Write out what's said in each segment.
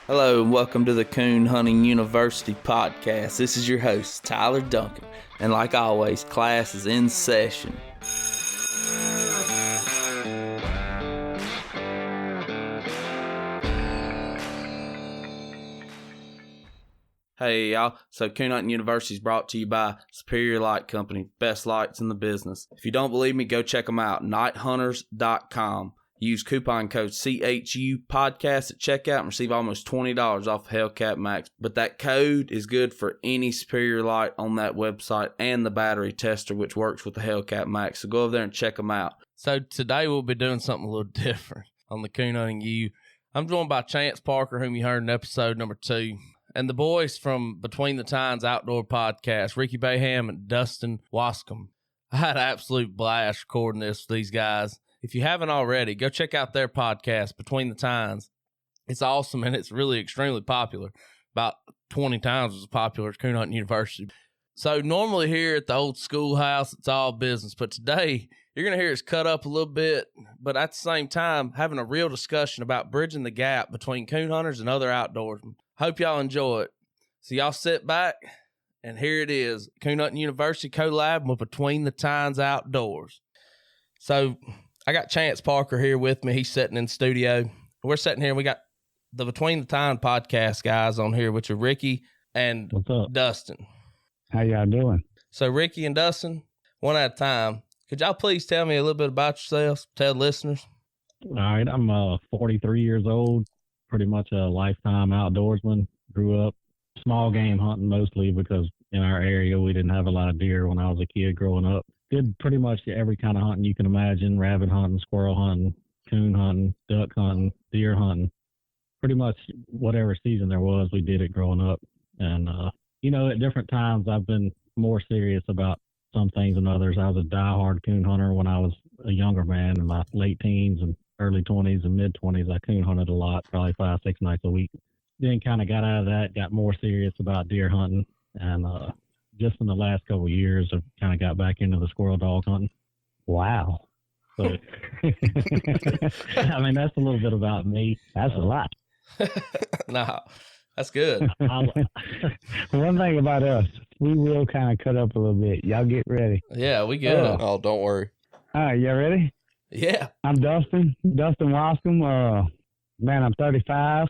Hello and welcome to the Coon Hunting University podcast. This is your host, Tyler Duncan, and like always, class is in session. Hey y'all, so Coon Hunting University is brought to you by Superior Light Company, best lights in the business. If you don't believe me, go check them out, nighthunters.com. Use coupon code CHU podcast at checkout and receive almost $20 off Hellcat Max. But that code is good for any Superior Light on that website and the battery tester, which works with the Hellcat Max. So go over there and check them out. So today we'll be doing something a little different on the Coon Hunting U. I'm joined by Chance Parker, whom you heard in episode number 2. And the boys from Between the Tines Outdoor Podcast, Rick Baham and Dustin Wascom. I had an absolute blast recording this with these guys. If you haven't already, go check out their podcast, Between the Tines. It's awesome, and it's really extremely popular. About 20 times as popular as Coon Hunting University. So normally here at the old schoolhouse, it's all business. But today, you're going to hear us cut up a little bit, but at the same time, having a real discussion about bridging the gap between coon hunters and other outdoorsmen. Hope y'all enjoy it. So y'all sit back, and here it is. Coon Hunting University collab with Between the Tines Outdoors. So I got Chance Parker here with me. He's sitting in the studio. We're sitting here, and we got the Between the Tines podcast guys on here, which are Ricky and Dustin. How y'all doing? So Ricky and Dustin, one at a time. Could y'all please tell me a little bit about yourselves? Tell the listeners. All right, I'm 43 years old, pretty much a lifetime outdoorsman. Grew up small game hunting mostly because in our area we didn't have a lot of deer when I was a kid growing up. Did pretty much every kind of hunting you can imagine: rabbit hunting, squirrel hunting, coon hunting, duck hunting, deer hunting. Pretty much whatever season there was, we did it growing up. And, at different times I've been more serious about some things than others. I was a diehard coon hunter when I was a younger man in my late teens and early 20s and mid-20s. I coon hunted a lot, probably 5-6 nights a week. Then kind of got out of that, got more serious about deer hunting. And just in the last couple of years, I've kind of got back into the squirrel dog hunting. Wow. So, I mean, that's a little bit about me. That's a lot. No, that's good. One thing about us, we will kind of cut up a little bit. Y'all get ready. Yeah, we good. Oh, don't worry. All right, y'all ready? Yeah. I'm Dustin Wascom. Man, I'm 35.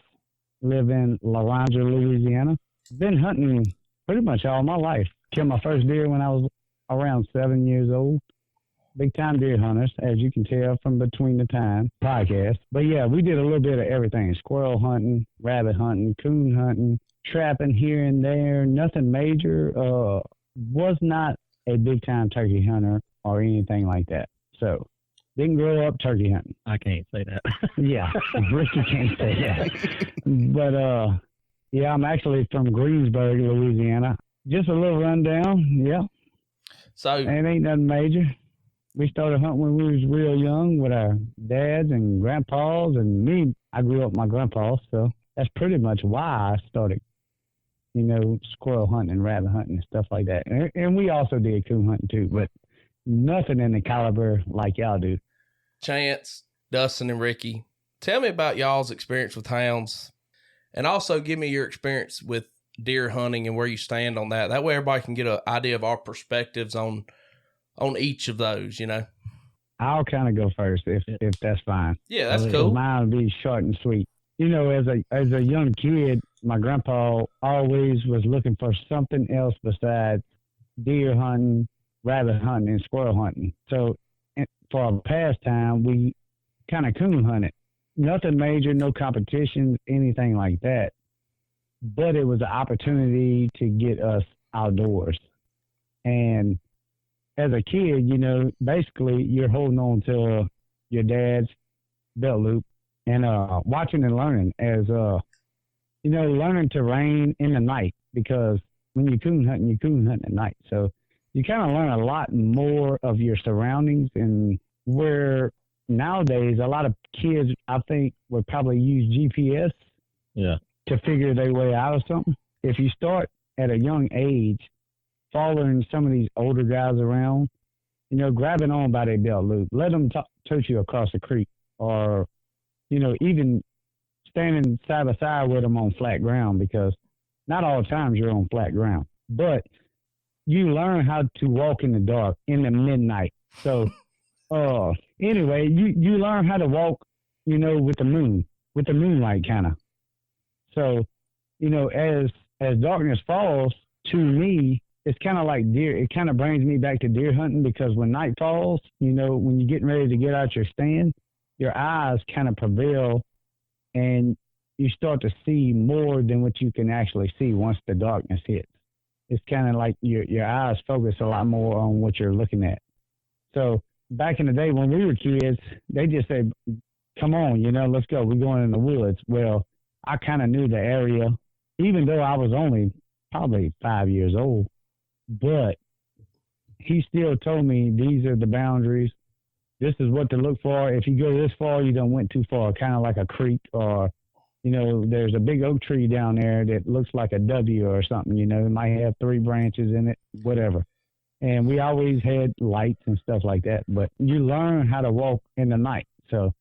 Live in La Ronge, Louisiana. Been hunting pretty much all my life. Killed my first deer when I was around 7 years old. Big time deer hunters, as you can tell from Between the Tines podcast. But yeah, we did a little bit of everything: squirrel hunting, rabbit hunting, coon hunting, trapping here and there. Nothing major. Was not a big time turkey hunter or anything like that. So didn't grow up turkey hunting. I can't say that. Yeah, Ricky can't say that. But yeah, I'm actually from Greensburg, Louisiana. Just a little rundown. Yeah. So it ain't nothing major. We started hunting when we was real young with our dads and grandpas, and me, I grew up with my grandpa, so that's pretty much why I started, squirrel hunting and rabbit hunting and stuff like that. And we also did coon hunting too, but nothing in the caliber like y'all do. Chance, Dustin, and Ricky, tell me about y'all's experience with hounds, and also give me your experience with deer hunting and where you stand on that. That way everybody can get an idea of our perspectives on each of those, I'll kind of go first if that's fine. Yeah, that's cool. Mine will be short and sweet. As a young kid, my grandpa always was looking for something else besides deer hunting, rabbit hunting, and squirrel hunting. So for our pastime, we kind of coon hunted. Nothing major, no competitions, anything like that. But it was an opportunity to get us outdoors. And as a kid, basically you're holding on to your dad's belt loop and watching and learning as, learning terrain in the night, because when you coon hunt at night. So you kind of learn a lot more of your surroundings, and where nowadays a lot of kids, I think, would probably use GPS to figure their way out of something. If you start at a young age following some of these older guys around, grabbing on by their belt loop. Let them tote you across the creek, or, even standing side by side with them on flat ground, because not all times you're on flat ground. But you learn how to walk in the dark, in the midnight. So, anyway, you learn how to walk, with the moonlight kind of. So, as darkness falls, to me, it's kind of like deer. It kind of brings me back to deer hunting, because when night falls, when you're getting ready to get out your stand, your eyes kind of prevail, and you start to see more than what you can actually see once the darkness hits. It's kind of like your eyes focus a lot more on what you're looking at. So back in the day when we were kids, they just said, come on, let's go. We're going in the woods. Well, I kind of knew the area, even though I was only probably 5 years old. But he still told me these are the boundaries. This is what to look for. If you go this far, you don't went too far, kind of like a creek, or, there's a big oak tree down there that looks like a W or something, it might have 3 branches in it, whatever. And we always had lights and stuff like that, but you learn how to walk in the night. So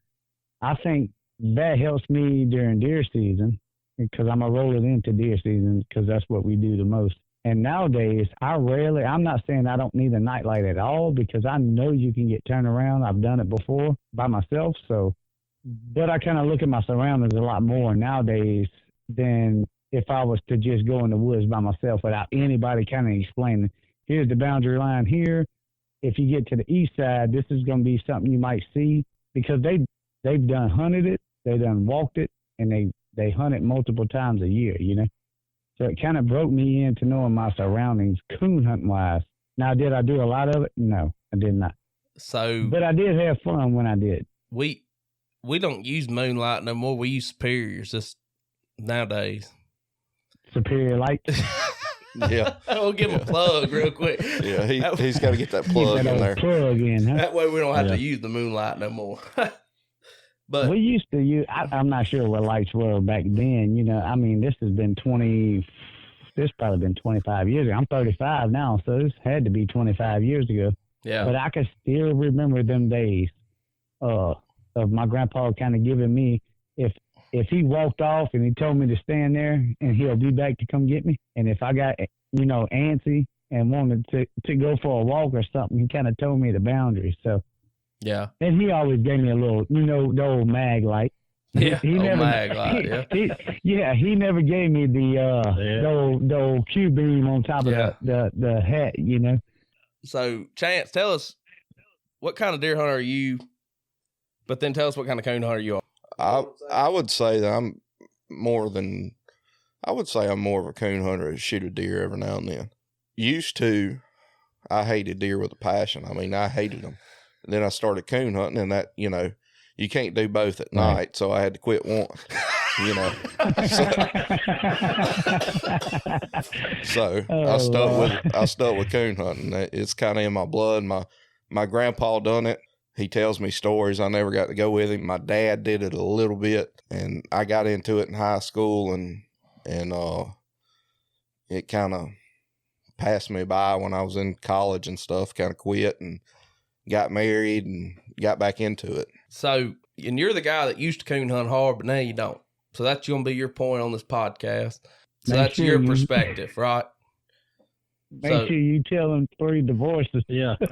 I think that helps me during deer season, because I'm going to roll it into deer season, because that's what we do the most. And nowadays, I'm not saying I don't need a nightlight at all, because I know you can get turned around. I've done it before by myself. But I kind of look at my surroundings a lot more nowadays than if I was to just go in the woods by myself without anybody kind of explaining, here's the boundary line here. If you get to the east side, this is going to be something you might see, because they've done hunted it, they done walked it, and they hunt it multiple times a year, So it kind of broke me into knowing my surroundings, coon hunting wise. Now, did I do a lot of it? No, I did not. But I did have fun when I did. We don't use moonlight no more. We use superiors just nowadays. Superior light? Yeah. We'll give him a plug real quick. Yeah, he's got to get that plug in there. Plug in, huh? That way we don't have to use the moonlight no more. But we used to use, I'm not sure what lights were back then. This has been probably been 25 years ago. I'm 35 now, so this had to be 25 years ago. Yeah. But I can still remember them days of my grandpa kind of giving me, if he walked off and he told me to stand there and he'll be back to come get me. And if I got, antsy and wanted to go for a walk or something, he kind of told me the boundaries. So, yeah. And he always gave me a little, the old mag light. Yeah, he never, mag light, yeah. He never gave me the old Q beam on top of the hat, So, Chance, tell us, what kind of deer hunter are you? But then tell us what kind of coon hunter you are. I would say that I'm more of a coon hunter that shoot a deer every now and then. Used to, I hated deer with a passion. I hated them. And then I started coon hunting, and that, you can't do both at night, so I had to quit one. So I stuck with coon hunting. It's kind of in my blood. My grandpa done it. He tells me stories. I never got to go with him. My dad did it a little bit, and I got into it in high school, and it kind of passed me by when I was in college and stuff. Kind of quit and got married and got back into it. So, and you're the guy that used to coon hunt hard, but now you don't. So that's going to be your point on this podcast. So that's your perspective, right? Make sure you tell them 3 divorces. Yeah. He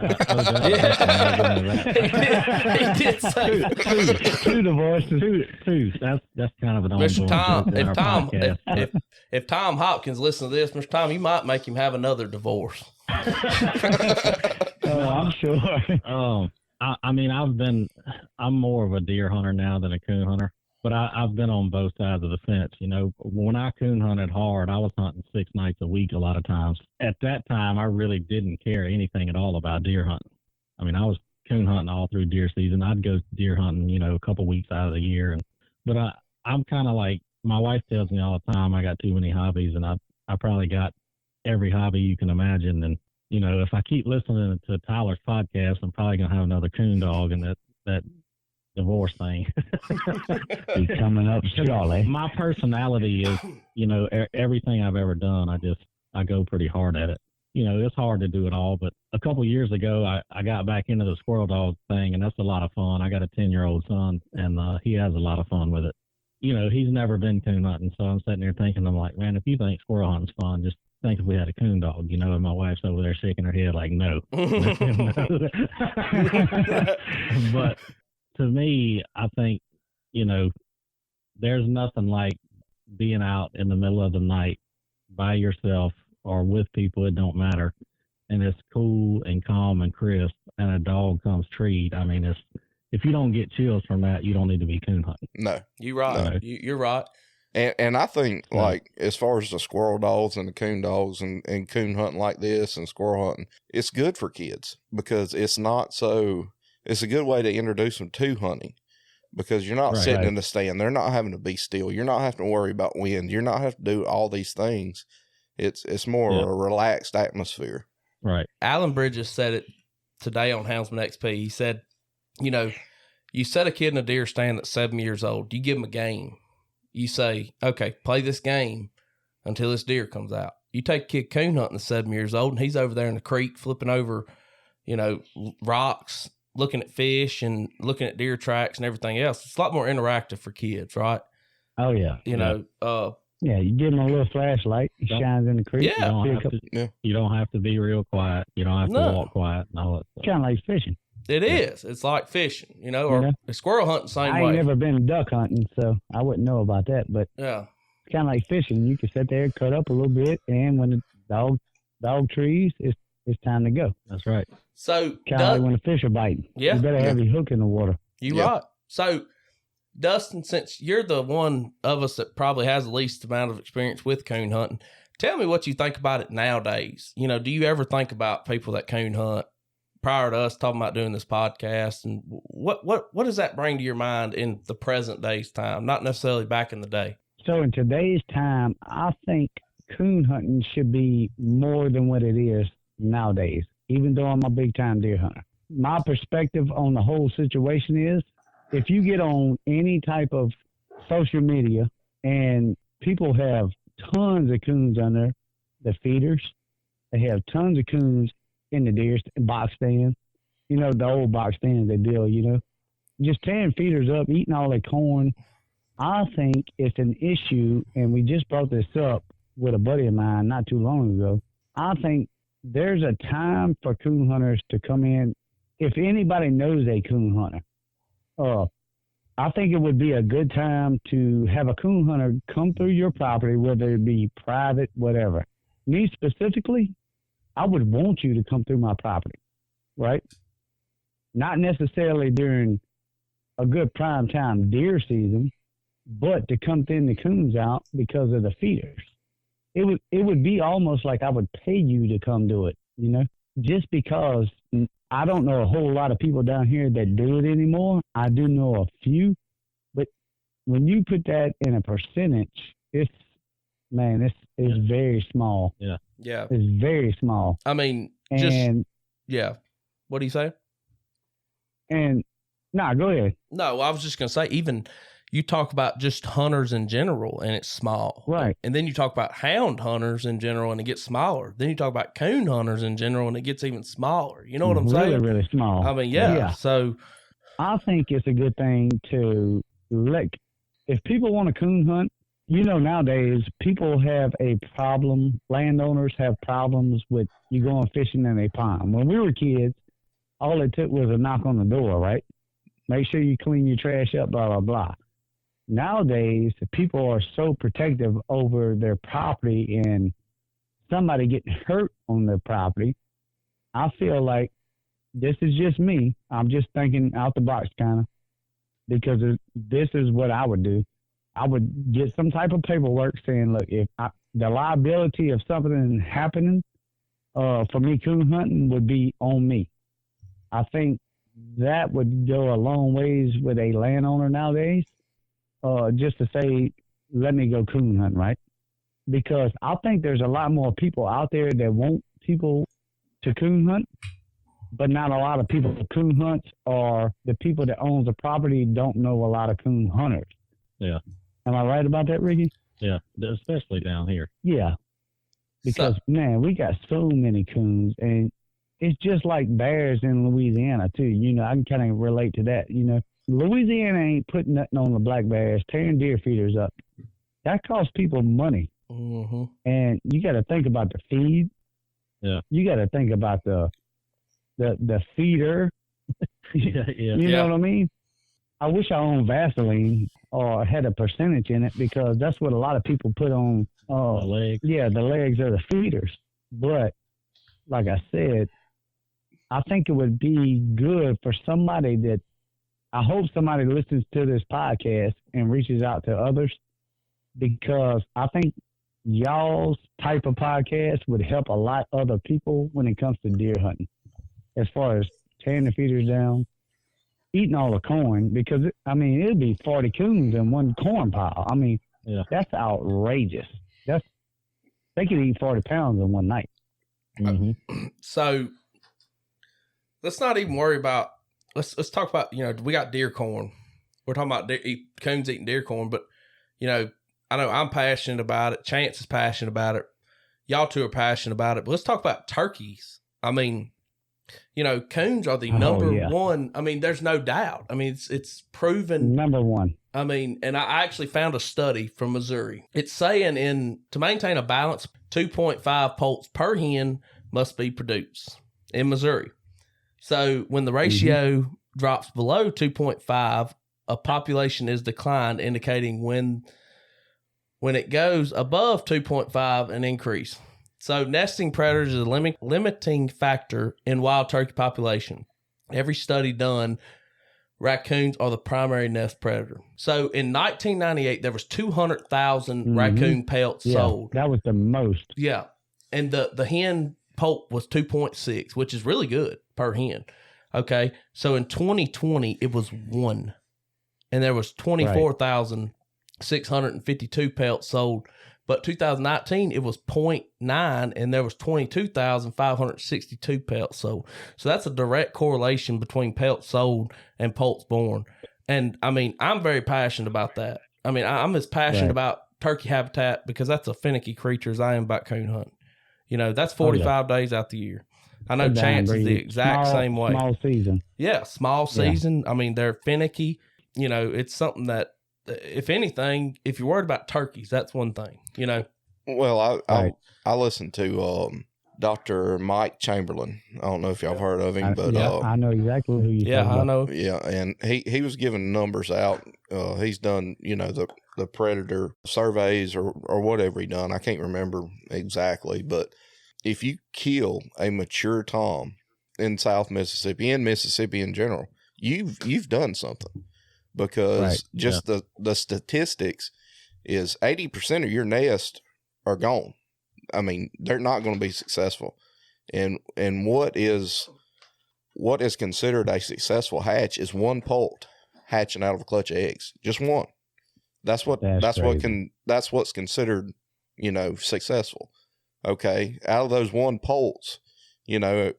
did say 2 divorces. Two. That's kind of an ongoing Mr. Tom, if Tom Hopkins listens to this, Mr. Tom, you might make him have another divorce. I'm sure. I'm more of a deer hunter now than a coon hunter, but I've been on both sides of the fence. When I coon hunted hard, I was hunting 6 nights a week a lot of times. At that time, I really didn't care anything at all about deer hunting. I was coon hunting all through deer season. I'd go deer hunting, a couple weeks out of the year. But I'm kind of like, my wife tells me all the time, I got too many hobbies, and I probably got every hobby you can imagine. And, if I keep listening to Tyler's podcast, I'm probably going to have another coon dog and that divorce thing. He's coming up shortly. My personality is, everything I've ever done, I go pretty hard at it. it's hard to do it all. But a couple of years ago, I got back into the squirrel dog thing, and that's a lot of fun. I got a 10-year-old son, and he has a lot of fun with it. He's never been coon hunting, so I'm sitting there thinking, I'm like, man, if you think squirrel hunting's fun, just think if we had a coon dog, and my wife's over there shaking her head like, no. But to me, I think, there's nothing like being out in the middle of the night by yourself or with people, it don't matter. And it's cool and calm and crisp, and a dog comes treed. I mean, if you don't get chills from that, you don't need to be coon hunting. No. You're right. No. You're right. And I think, like, as far as the squirrel dogs and the coon dogs and coon hunting like this and squirrel hunting, it's good for kids because it's a good way to introduce them to hunting because you're not sitting in the stand. They're not having to be still. You're not having to worry about wind. You're not having to do all these things. It's more of a relaxed atmosphere. Right. Alan Bridges said it today on Houndsman XP. He said, you set a kid in a deer stand that's 7 years old. You give him a game. You say, okay, play this game until this deer comes out. You take a kid coon hunting that's 7 years old, and he's over there in the creek flipping over, rocks, looking at fish and looking at deer tracks and everything else. It's a lot more interactive for kids, right? Oh, yeah. You give him a little flashlight. He shines in the creek. Yeah. You don't have to be real quiet. You don't have to walk quiet and all that stuff. Kind of like fishing. It is. It's like fishing, or squirrel hunting, same way. I ain't never been duck hunting, so I wouldn't know about that. But it's kind of like fishing. You can sit there, cut up a little bit, and when the dog trees, it's time to go. That's right. So kind of like when the fish are biting. Yeah. You better have your hook in the water. You're right. So, Dustin, since you're the one of us that probably has the least amount of experience with coon hunting, tell me what you think about it nowadays. Do you ever think about people that coon hunt prior to us talking about doing this podcast, and what does that bring to your mind in the present day's time, not necessarily back in the day? So in today's time, I think coon hunting should be more than what it is nowadays, even though I'm a big time deer hunter. My perspective on the whole situation is if you get on any type of social media and people have tons of coons on there, the feeders, they have tons of coons in the deer box stand, the old box stands they build, just tearing feeders up, eating all their corn. I think it's an issue, and we just brought this up with a buddy of mine not too long ago. I think there's a time for coon hunters to come in. If anybody knows a coon hunter, I think it would be a good time to have a coon hunter come through your property, whether it be private, whatever. Me specifically, I would want you to come through my property, right? Not necessarily during a good prime time deer season, but to come thin the coons out because of the feeders. It would be almost like I would pay you to come do it, just because I don't know a whole lot of people down here that do it anymore. I do know a few, but when you put that in a percentage, it's very small. Yeah. Yeah. It's very small. I mean, What do you say? Go ahead. No, I was just going to say, even you talk about just hunters in general and it's small. Right. And then you talk about hound hunters in general and it gets smaller. Then you talk about coon hunters in general and it gets even smaller. You know what I'm saying? Really, really small. I mean, yeah. So I think it's a good thing to if people want to coon hunt, nowadays people have a problem. Landowners have problems with you going fishing in a pond. When we were kids, all it took was a knock on the door, right? Make sure you clean your trash up, blah, blah, blah. Nowadays, people are so protective over their property and somebody getting hurt on their property. I feel like this is just me. I'm just thinking out the box kind of, because this is what I would do. I would get some type of paperwork saying, look, if the liability of something happening for me coon hunting would be on me. I think that would go a long ways with a landowner nowadays, just to say, let me go coon hunting, right? Because I think there's a lot more people out there that want people to coon hunt, but not a lot of people who coon hunt, or the people that owns the property don't know a lot of coon hunters. Yeah. Am I right about that, Ricky? Yeah, especially down here. Yeah. because man, we got so many coons, and it's just like bears in Louisiana too. You know, I can kind of relate to that. You know, Louisiana ain't putting nothing on the black bears, tearing deer feeders up. That costs people money, and you got to think about the feed. Yeah, you got to think about the feeder. You know what I mean? I wish I owned Vaseline or had a percentage in it, because that's what a lot of people put on the legs. Yeah, the legs are the feeders. But like I said, I think it would be good for somebody that, I hope somebody listens to this podcast and reaches out to others, because I think y'all's type of podcast would help a lot other people when it comes to deer hunting, as far as tearing the feeders down, eating all the corn, because it'd be 40 coons in one corn pile. I mean, that's outrageous. They could eat 40 pounds in one night. So let's not even worry about, let's talk about, you know, we got deer corn. We're talking about coons eating deer corn, but you know I'm passionate about it. Chance is passionate about it. Y'all two are passionate about it, but let's talk about turkeys. I mean, you know, coons are the number one. I mean, there's no doubt. I mean, it's proven. Number one. I mean, and I actually found a study from Missouri. It's saying to maintain a balance, 2.5 poults per hen must be produced in Missouri. So when the ratio drops below 2.5, a population is declined, indicating when it goes above 2.5, an increase. So nesting predators is a limiting factor in wild turkey population. Every study done, raccoons are the primary nest predator. So in 1998, there was 200,000 raccoon pelts sold. That was the most. Yeah. And the hen poult was 2.6, which is really good per hen. Okay. So in 2020, it was 1. And there was 24,652 pelts sold. But 2019, it was 0.9, and there was 22,562 pelts sold. So that's a direct correlation between pelts sold and poults born. And, I mean, I'm very passionate about that. I mean, I'm as passionate about turkey habitat, because that's a finicky creature, as I am about coon hunting. You know, that's 45 days out the year. I know Chance is the exact same way. Small season. Yeah, small season. I mean, they're finicky. You know, it's something that, if anything, if you're worried about turkeys, that's one thing, you know. Well, I listened to Dr. Mike Chamberlain. I don't know if y'all have heard of him, but I know exactly who you're talking about. I know. Yeah, and he was giving numbers out. He's done, you know, the predator surveys or whatever he done. I can't remember exactly, but if you kill a mature tom in South Mississippi, in Mississippi in general, you've done something. Because the statistics is 80% of your nest are gone. I mean, they're not going to be successful. And what is considered a successful hatch is one poult hatching out of a clutch of eggs. Just one. That's what's considered, you know, successful. Okay. Out of those one poults, you know,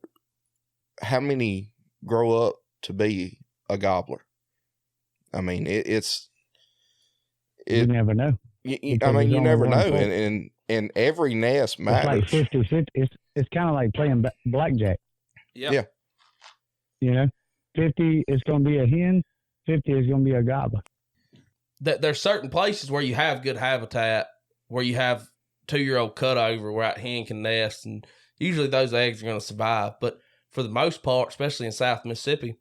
how many grow up to be a gobbler? I mean, you never know. You never know, and every nest matters. It's like 50-50. It's kind of like playing blackjack. Yeah. You know, 50 is going to be a hen, 50 is going to be a gobbler. There's certain places where you have good habitat, where you have 2-year-old cutover where that hen can nest, and usually those eggs are going to survive. But for the most part, especially in South Mississippi,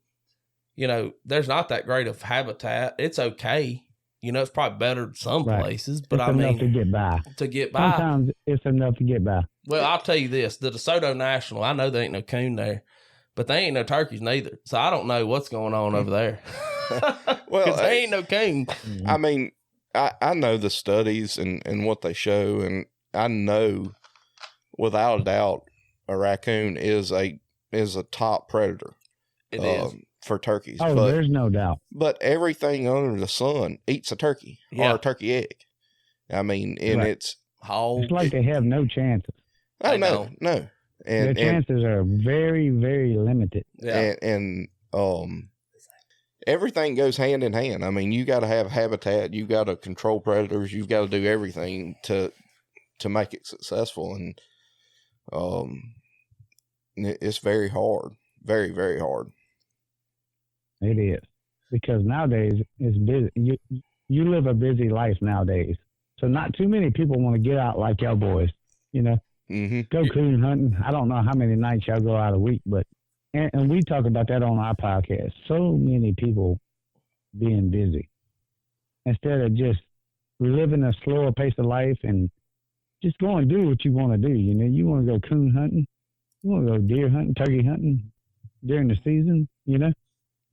you know, there's not that great of habitat. It's okay. You know, it's probably better in some places, but it's enough to get by. Sometimes it's enough to get by. Well, I'll tell you this. The DeSoto National, I know there ain't no coon there, but they ain't no turkeys neither. So I don't know what's going on over there. Well, there ain't no coon. I mean, I know the studies and what they show, and I know without a doubt a raccoon is a top predator. It is. For turkeys. Oh, there's no doubt. But everything under the sun eats a turkey or a turkey egg. I mean, and it's like they have no chances. Oh, no. And their chances are very, very limited. Yeah. And everything goes hand in hand. I mean, you got to have habitat. You got to control predators. You've got to do everything to make it successful. And It's very hard, very, very hard. It is, because nowadays it's busy. You live a busy life nowadays, so not too many people want to get out like y'all boys. You know, go coon hunting. I don't know how many nights y'all go out a week, but and we talk about that on our podcast. So many people being busy instead of just living a slower pace of life and just go and do what you want to do. You know, you want to go coon hunting, you want to go deer hunting, turkey hunting during the season. You know,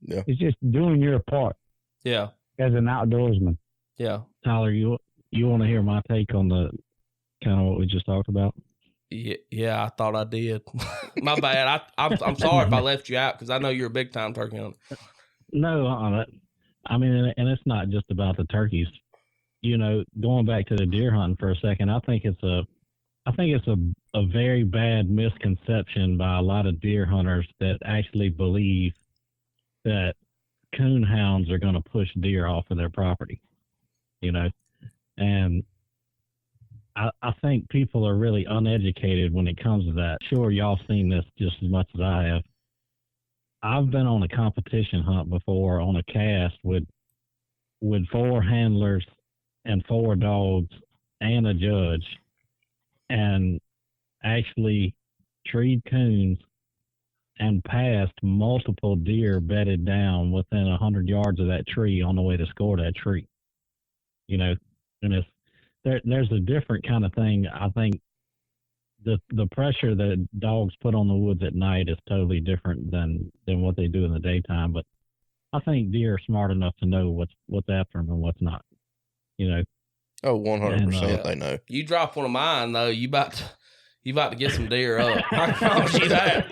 it's just doing your part. Yeah, as an outdoorsman. Yeah, Tyler, you want to hear my take on the kind of what we just talked about? Yeah, I thought I did. My bad. I'm sorry if I left you out because I know you're a big time turkey hunter. No, I mean, and it's not just about the turkeys. You know, going back to the deer hunting for a second, I think it's a very bad misconception by a lot of deer hunters that actually believe that coon hounds are going to push deer off of their property. You know, and I think people are really uneducated when it comes to that. Sure, y'all seen this just as much as I have. I've been on a competition hunt before on a cast with 4 handlers and 4 dogs and a judge, and actually treed coons and passed multiple deer bedded down within 100 yards of that tree on the way to score that tree. You know, and there's a different kind of thing. I think the pressure that dogs put on the woods at night is totally different than what they do in the daytime. But I think deer are smart enough to know what's after them and what's not. You know. Oh, 100% they know. You drop one of mine though, you about to get some deer up. I promise you that.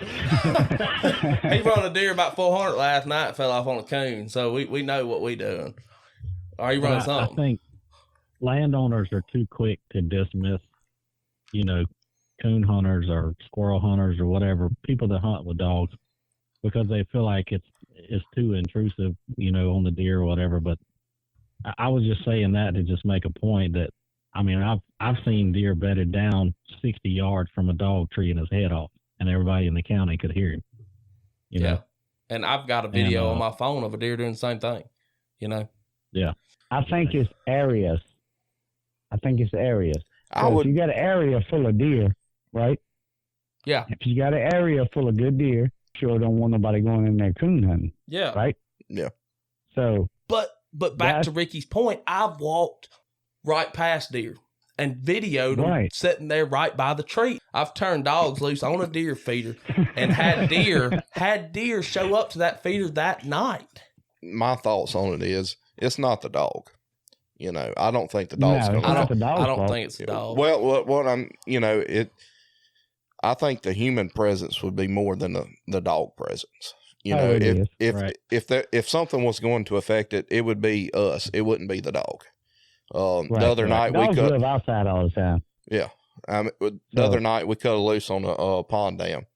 He run a deer about 400 last night, fell off on a coon. So we know what we doing. Are you running something? I think landowners are too quick to dismiss, you know, coon hunters or squirrel hunters or whatever, people that hunt with dogs, because they feel like it's too intrusive, you know, on the deer or whatever. But I was just saying that to just make a point that, I mean, I've seen deer bedded down 60 yards from a dog treeing his head off, and everybody in the county could hear him. You know? And I've got a video on my phone of a deer doing the same thing, you know? Yeah. I think it's areas. So if you got an area full of deer, right? Yeah. If you got an area full of good deer, sure don't want nobody going in there coon hunting. Yeah. Right? Yeah. So. But back to Ricky's point, I've walked right past deer and videoed them sitting there right by the tree. I've turned dogs loose on a deer feeder and had deer show up to that feeder that night. My thoughts on it is, it's not the dog. You know, I don't think the dog's going to. I don't think it's the dog. Well, what I'm, you know, I think the human presence would be more than the dog presence. You know, if something was going to affect it, it would be us. It wouldn't be the dog. The other night dogs live outside all the time. Yeah, other night we cut a loose on a pond dam.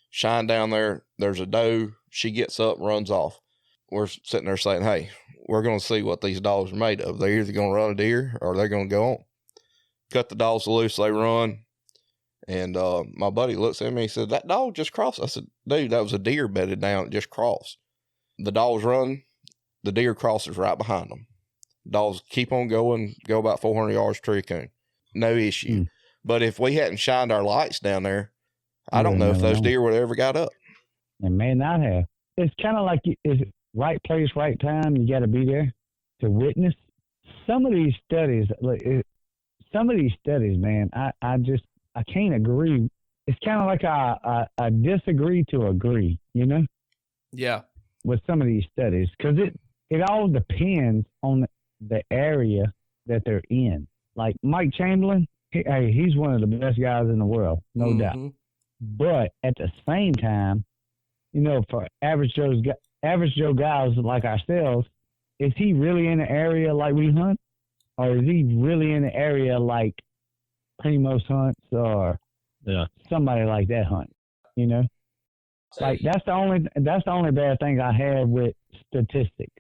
Shine down there. There's a doe. She gets up, runs off. We're sitting there saying, "Hey, we're going to see what these dogs are made of. They're either going to run a deer or they're going to go on." Cut the dogs loose. They run. And my buddy looks at me, he said, "That dog just crossed." I said, "Dude, that was a deer bedded down. It just crossed." The dogs run. The deer crosses right behind them. Dogs keep on going, go about 400 yards, tree coon. No issue. But if we hadn't shined our lights down there, I don't know if those deer would have ever got up. They may not have. It's kind of like, is it right place, right time? You got to be there to witness. Some of these studies, man, I can't agree. It's kind of like I disagree to agree, you know? Yeah. With some of these studies, because it all depends on the area that they're in. Like Mike Chamberlain, he's one of the best guys in the world, no doubt. But at the same time, you know, for average Joe guys like ourselves, is he really in the area like we hunt? Or is he really in the area like Primos hunts or somebody like that hunt, you know? Like that's the only bad thing I have with statistics.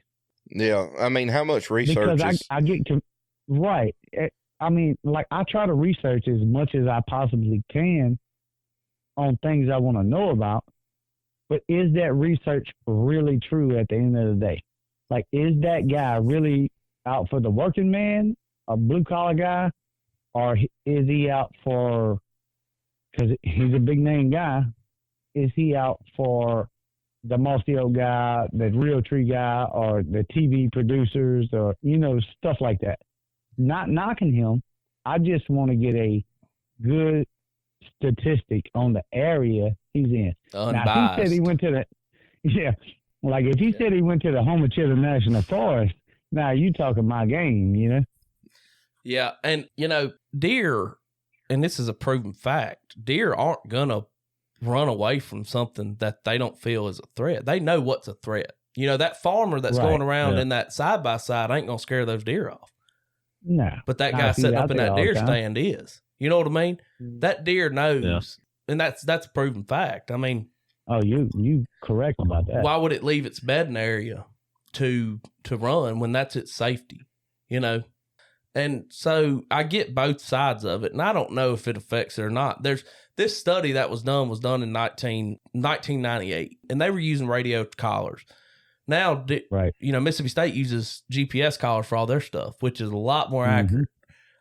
Yeah, I mean, how much research? Because I get to right. I mean, like I try to research as much as I possibly can on things I want to know about. But is that research really true at the end of the day? Like, is that guy really out for the working man, a blue collar guy, or is he out for, because he's a big name guy, is he out for the mossy old guy, the real tree guy, or the TV producers, or, stuff like that? Not knocking him. I just want to get a good statistic on the area he's in. Unbiased. Now, if he said he went to if he said he went to the Homachitto National Forest, now you talking my game, Yeah, and, deer, and this is a proven fact, deer aren't going to run away from something that they don't feel is a threat. They know what's a threat. That farmer that's going around in that side-by-side ain't going to scare those deer off. No. But that guy sitting up in that deer stand is. You know what I mean? That deer knows, and that's a proven fact. I mean... Oh, you correct about that. Why would it leave its bedding area to run when that's its safety, And so I get both sides of it, and I don't know if it affects it or not. There's this study that was done in 1998, and they were using radio collars. Now, Mississippi State uses GPS collars for all their stuff, which is a lot more accurate.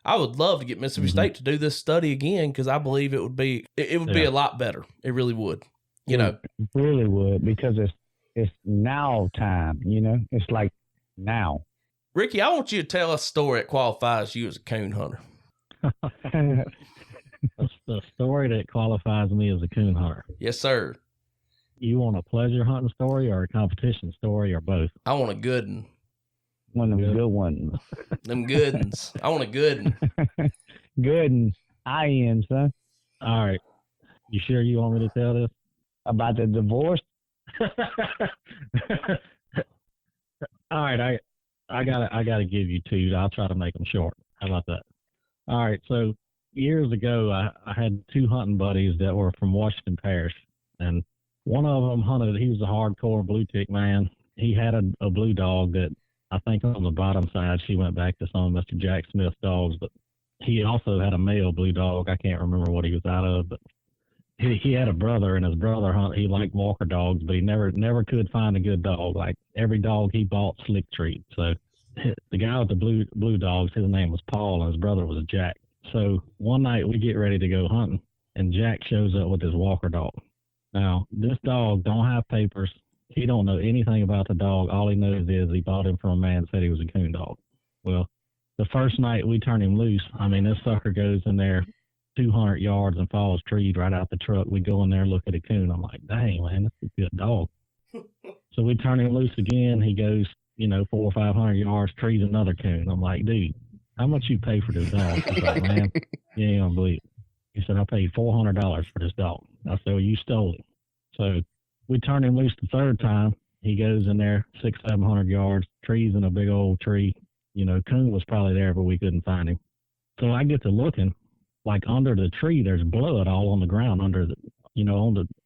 I would love to get Mississippi State to do this study again, because I believe it would be be a lot better. It really would. It really would, because it's now time, it's like now. Ricky, I want you to tell us a story that qualifies you as a coon hunter. The story that qualifies me as a coon hunter. Yes, sir. You want a pleasure hunting story or a competition story or both? I want a good one. One of them good ones. Them good ones. I want a good one. Good one. I am, son. All right. You sure you want me to tell this? About the divorce? All right, I gotta give you two. I'll try to make them short. How about that? All right, so years ago, I had two hunting buddies that were from Washington Parish, and one of them hunted. He was a hardcore blue tick man. He had a blue dog that I think on the bottom side she went back to some of Mr. Jack Smith's dogs, but he also had a male blue dog. I can't remember what he was out of, but he had a brother, and his brother he liked walker dogs, but he never could find a good dog. Like every dog he bought slick treat. So the guy with the blue dogs, his name was Paul, and his brother was Jack. So one night we get ready to go hunting, and Jack shows up with his walker dog. Now this dog don't have papers. He don't know anything about the dog. All he knows is he bought him from a man that said he was a coon dog. Well, the first night we turn him loose, this sucker goes in there 200 yards and falls treed right out the truck. We go in there and look at a coon. I'm like, dang, man, that's a good dog. So we turn him loose again. He goes, 400 or 500 yards, trees another coon. I'm like, dude, how much you pay for this dog? He's like, man, you ain't gonna believe it. He said, I paid $400 for this dog. I said, well, you stole it. So we turn him loose the third time. He goes in there 600-700 yards, trees in a big old tree. Coon was probably there, but we couldn't find him. So I get to looking. Like under the tree, there's blood all on the ground under the,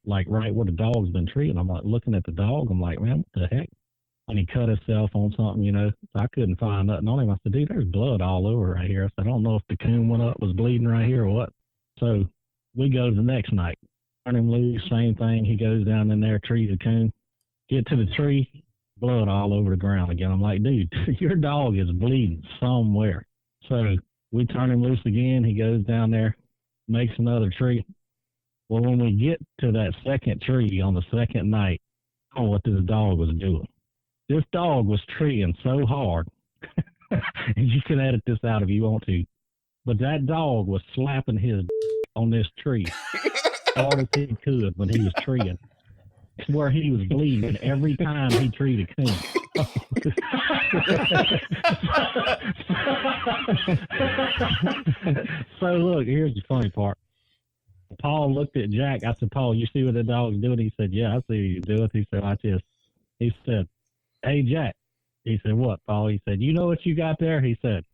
like right where the dog's been treated. I'm like looking at the dog. I'm like, man, what the heck? And he cut himself on something, So I couldn't find nothing on him. I said, dude, there's blood all over right here. I said, I don't know if the coon went up, was bleeding right here or what. So we go the next night, turn him loose, same thing. He goes down in there, trees a coon, get to the tree, blood all over the ground again. I'm like, dude, your dog is bleeding somewhere. So we turn him loose again. He goes down there, makes another tree. Well, when we get to that second tree on the second night, I don't know what this dog was doing. This dog was treeing so hard, and you can edit this out if you want to, but that dog was slapping his on this tree as hard as he could when he was treeing. It's where he was bleeding every time he treed a coon. So look, here's the funny part. Paul looked at Jack. I said, Paul, you see what the dog's doing? He said, yeah, I see what you're doing. He said, watch this. He said, hey, Jack. He said, what, Paul? He said, you know what you got there? He said,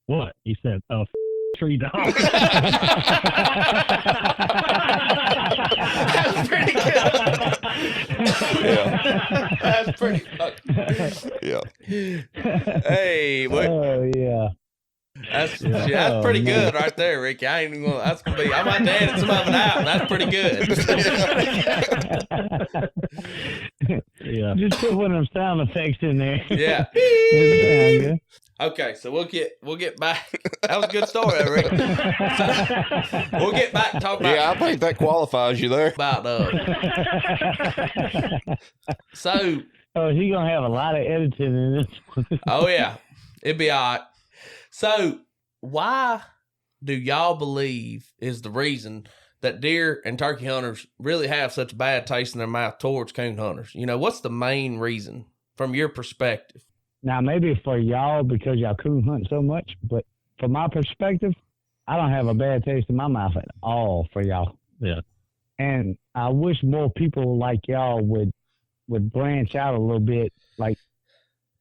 what? He said, a tree dog. That's pretty good. Yeah. That's pretty good. Yeah. Hey, Oh, yeah. That's pretty good right there, Ricky. I ain't even gonna. That's gonna be. I might edit some of it out. And that's pretty good. Yeah. Just put one of them sound effects in there. Yeah. It sound good. Okay, so we'll get back. That was a good story, Rick. So, we'll get back and talk about. Yeah, I think that qualifies you there. About So. Oh, he's gonna have a lot of editing in this. Oh yeah, it'd be all right. So, why do y'all believe is the reason that deer and turkey hunters really have such a bad taste in their mouth towards coon hunters? You know, what's the main reason from your perspective? Now, maybe for y'all because y'all coon hunt so much, but from my perspective, I don't have a bad taste in my mouth at all for y'all. Yeah. And I wish more people like y'all would branch out a little bit, like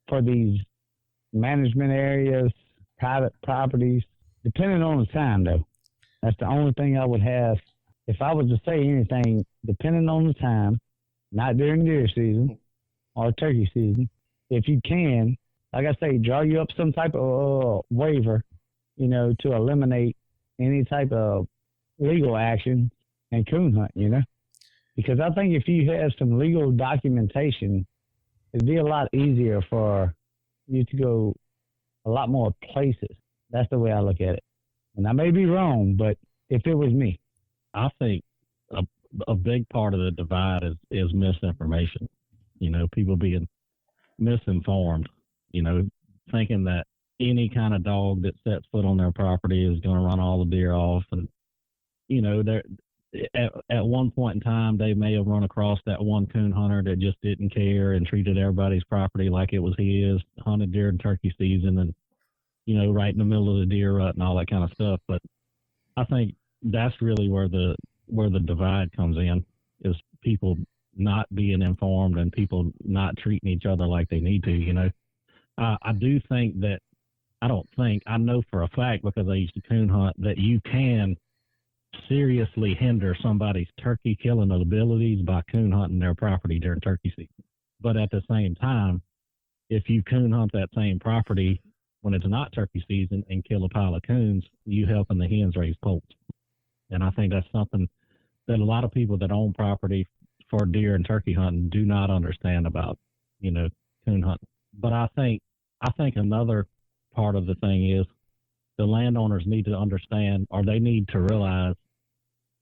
for these management areas, private properties, depending on the time, though. That's the only thing I would have. If I was to say anything, depending on the time, not during deer season or turkey season, if you can, like I say, draw you up some type of waiver, you know, to eliminate any type of legal action and coon hunt, you know? Because I think if you have some legal documentation, it'd be a lot easier for you to go a lot more places. That's the way I look at it. And I may be wrong, but if it was me. I think a big part of the divide is misinformation. You know, people being misinformed, you know, thinking that any kind of dog that sets foot on their property is going to run all the deer off. And, you know, at one point in time, they may have run across that one coon hunter that just didn't care and treated everybody's property like it was his, hunted during turkey season and, you know, right in the middle of the deer rut and all that kind of stuff. But I think that's really where the divide comes in, is people not being informed and people not treating each other like they need to, you know. I do think that, I know for a fact, because I used to coon hunt, that you can seriously hinder somebody's turkey killing abilities by coon hunting their property during turkey season. But at the same time, if you coon hunt that same property when it's not turkey season and kill a pile of coons, you helping the hens raise poults. And I think that's something that a lot of people that own property for deer and turkey hunting do not understand about, you know, coon hunting. But I think another part of the thing is the landowners need to understand, or they need to realize,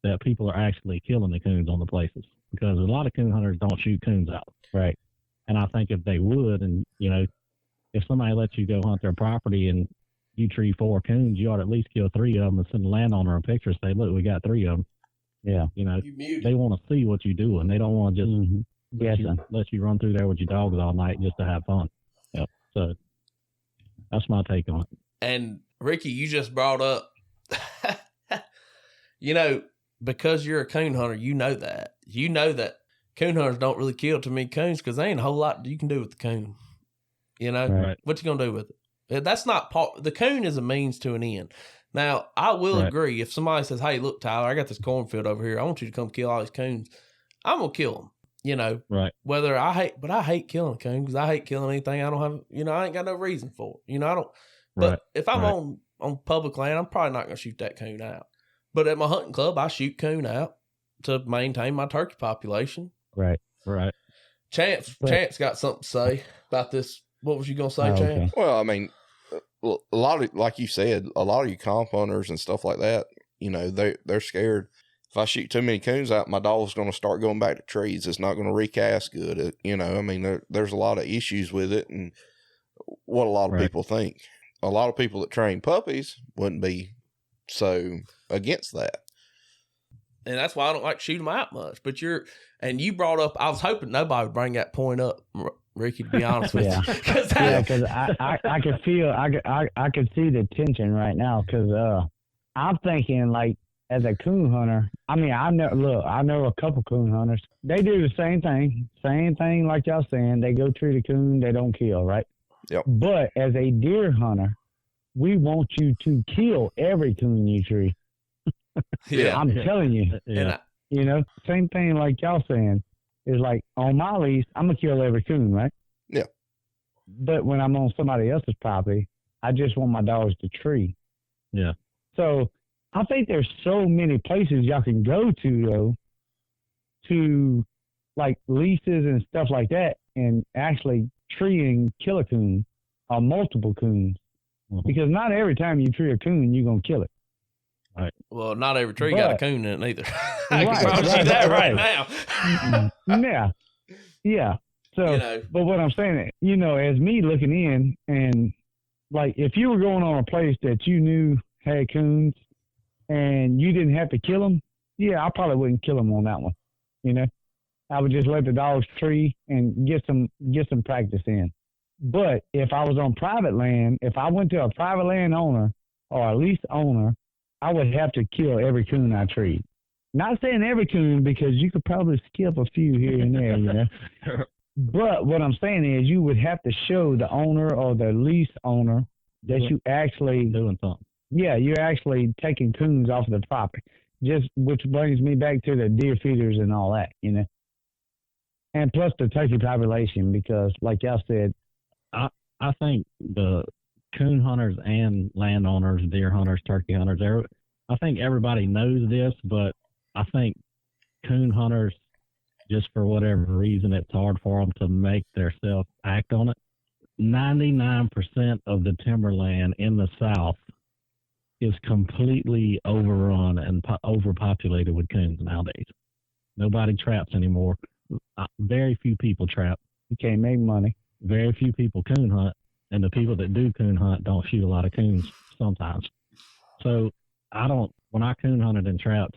that people are actually killing the coons on the places, because a lot of coon hunters don't shoot coons out. Right. And I think if they would, and, you know, if somebody lets you go hunt their property and you tree 4 coons, you ought to at least kill 3 of them and send the landowner a picture and say, look, we got 3 of them. Yeah. You know, they want to see what you do, and they don't want to just let you run through there with your dogs all night just to have fun. Yeah. So that's my take on it. And Ricky, you just brought up, you know, because you're a coon hunter, you know that coon hunters don't really kill too many coons because there ain't a whole lot you can do with the coon. You know, Right. What you gonna do with it? That's not part. The coon is a means to an end. Now, I will agree if somebody says, "Hey, look, Tyler, I got this cornfield over here. I want you to come kill all these coons." I'm gonna kill them. You know, right? Whether I hate killing a coon because I hate killing anything I don't have. You know, I ain't got no reason for it. You know, I don't. But if I'm on public land, I'm probably not gonna shoot that coon out. But at my hunting club, I shoot coon out to maintain my turkey population. Right. Chance got something to say about this. What was you gonna say, Chance? Okay. Well, I mean, a lot of, like you said, a lot of you comp hunters and stuff like that, you know, they're scared. If I shoot too many coons out, my dog's going to start going back to trees. It's not going to recast good. You know, I mean, there's a lot of issues with it, and what a lot of people think. A lot of people that train puppies wouldn't be so against that. And that's why I don't like shooting them out much. But you brought up, I was hoping nobody would bring that point up, Ricky, to be honest with you. Because I could feel, I could see the tension right now, because I'm thinking, like, as a coon hunter, I mean, I know a couple coon hunters. They do the same thing like y'all saying. They go treat a coon, they don't kill, right? Yep. But as a deer hunter, we want you to kill every coon you tree. Yeah. I'm telling you. Yeah. You know, same thing like y'all saying is like, on my lease, I'm going to kill every coon, right? Yeah. But when I'm on somebody else's property, I just want my dogs to tree. Yeah. So I think there's so many places y'all can go to, though, to like leases and stuff like that, and actually tree and kill a coon or multiple coons. Mhm. Because not every time you tree a coon, you're going to kill it. Right. Well, not every tree got a But- coon in it either. I Right, can promise right, you that right. right now. Yeah. Yeah. So, You know. but what I'm saying, as me looking in, and like if you were going on a place that you knew had coons and you didn't have to kill them, yeah, I probably wouldn't kill them on that one. I would just let the dogs tree and get some practice in. But if I was on private land, if I went to a private land owner or a lease owner, I would have to kill every coon I treed. Not saying every coon, because you could probably skip a few here and there, But what I'm saying is you would have to show the owner or the lease owner that you actually doing something. Yeah, you're actually taking coons off the property. Which brings me back to the deer feeders and all that, And plus the turkey population, because like y'all said, I think the coon hunters and landowners, deer hunters, turkey hunters, I think everybody knows this, but I think coon hunters, just for whatever reason, it's hard for them to make themselves act on it. 99% of the timberland in the South is completely overrun and overpopulated with coons nowadays. Nobody traps anymore. Very few people trap. you can't make money. Very few people coon hunt, and the people that do coon hunt don't shoot a lot of coons sometimes. So when I coon hunted and trapped,